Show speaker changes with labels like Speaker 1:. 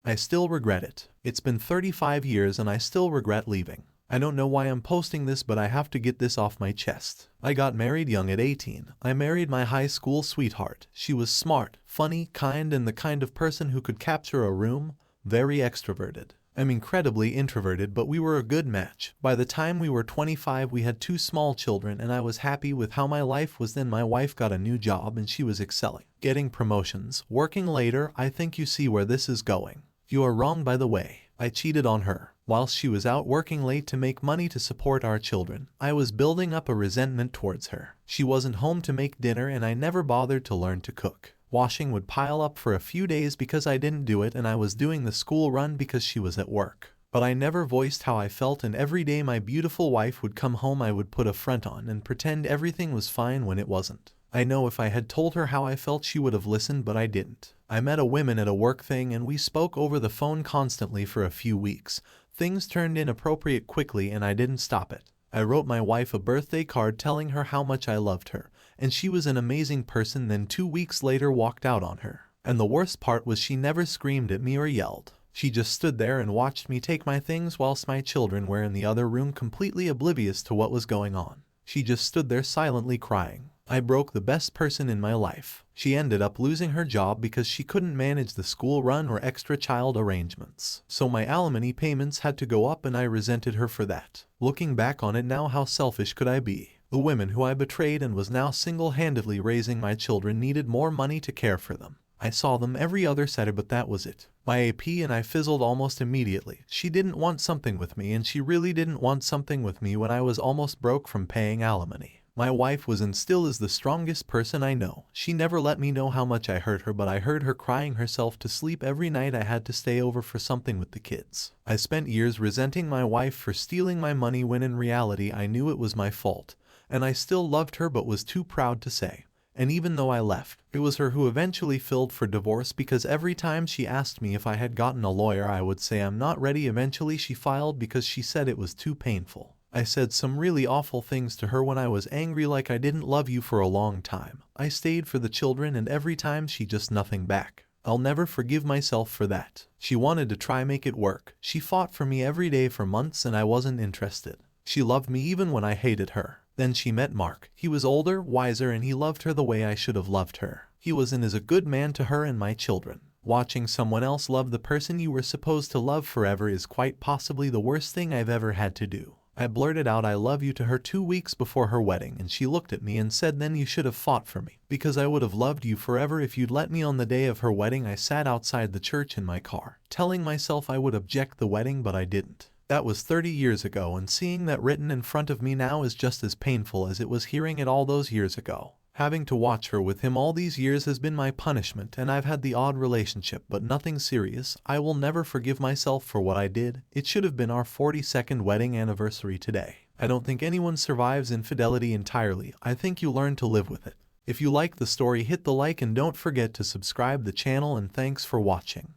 Speaker 1: I still regret it. It's been 35 years and I still regret leaving. I don't know why I'm posting this, but I have to get this off my chest. I got married young at 18. I married my high school sweetheart. She was smart, funny, kind, and the kind of person who could capture a room. Very extroverted. I'm incredibly introverted, but we were a good match. By the time we were 25, we had 2 small children and I was happy with how my life was. Then my wife got a new job and she was excelling, getting promotions, working later. I think you see where this is going. You are wrong, by the way. I cheated on her. Whilst she was out working late to make money to support our children, I was building up a resentment towards her. She wasn't home to make dinner and I never bothered to learn to cook. Washing would pile up for a few days because I didn't do it, and I was doing the school run because she was at work. But I never voiced how I felt, and every day my beautiful wife would come home I would put a front on and pretend everything was fine when it wasn't. I know if I had told her how I felt she would have listened, but I didn't. I met a woman at a work thing and we spoke over the phone constantly for a few weeks. Things turned inappropriate quickly and I didn't stop it. I wrote my wife a birthday card telling her how much I loved her, and she was an amazing person. Then 2 weeks later walked out on her. And the worst part was she never screamed at me or yelled. She just stood there and watched me take my things whilst my children were in the other room, completely oblivious to what was going on. She just stood there silently crying. I broke the best person in my life. She ended up losing her job because she couldn't manage the school run or extra child arrangements. So my alimony payments had to go up and I resented her for that. Looking back on it now, how selfish could I be? The woman who I betrayed and was now single-handedly raising my children needed more money to care for them. I saw them every other Saturday, but that was it. My AP and I fizzled almost immediately. She didn't want something with me, and she really didn't want something with me when I was almost broke from paying alimony. My wife was and still is the strongest person I know. She never let me know how much I hurt her, but I heard her crying herself to sleep every night I had to stay over for something with the kids. I spent years resenting my wife for stealing my money when in reality I knew it was my fault, and I still loved her but was too proud to say. And even though I left, it was her who eventually filed for divorce because every time she asked me if I had gotten a lawyer, I would say I'm not ready. Eventually she filed because she said it was too painful. I said some really awful things to her when I was angry, like I didn't love you for a long time. I stayed for the children, and every time she just nothing back. I'll never forgive myself for that. She wanted to try make it work. She fought for me every day for months and I wasn't interested. She loved me even when I hated her. Then she met Mark. He was older, wiser, and he loved her the way I should have loved her. He was and is a good man to her and my children. Watching someone else love the person you were supposed to love forever is quite possibly the worst thing I've ever had to do. I blurted out I love you to her 2 weeks before her wedding, and she looked at me and said, then you should have fought for me, because I would have loved you forever if you'd let me. On the day of her wedding I sat outside the church in my car, telling myself I would object the wedding, but I didn't. That was 30 years ago, and seeing that written in front of me now is just as painful as it was hearing it all those years ago. Having to watch her with him all these years has been my punishment, and I've had the odd relationship, but nothing serious. I will never forgive myself for what I did. It should have been our 42nd wedding anniversary today. I don't think anyone survives infidelity entirely. I think you learn to live with it. If you like the story, hit the like and don't forget to subscribe the channel, and thanks for watching.